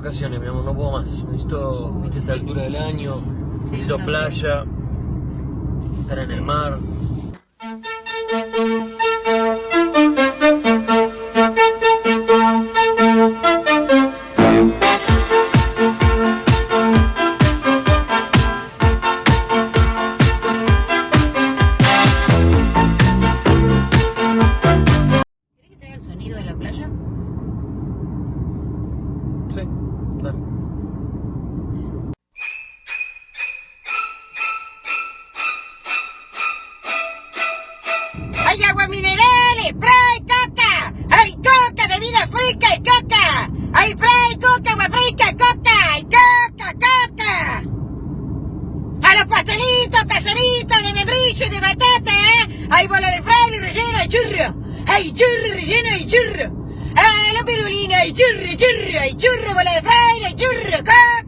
vacaciones, mi amor, no puedo más. Necesito, viste, esta altura del año, necesito playa, estar en el mar. ¿Querés que te haga el sonido de la playa? Sí, dale. ¡Hay agua mineral, spray, coca! ¡Hay coca, bebida fresca y coca! ¡Hay spray, coca, agua fresca, coca! ¡Y coca, coca! ¡A los pastelitos, caseritos de membrillo y de batata, eh! ¡Hay bola de fraile relleno y churro! ¡Hay churro relleno y churro! ¡Ah, los pirulinos, hay churro, churro! ¡Hay churro, bola de fraile, churro, coca!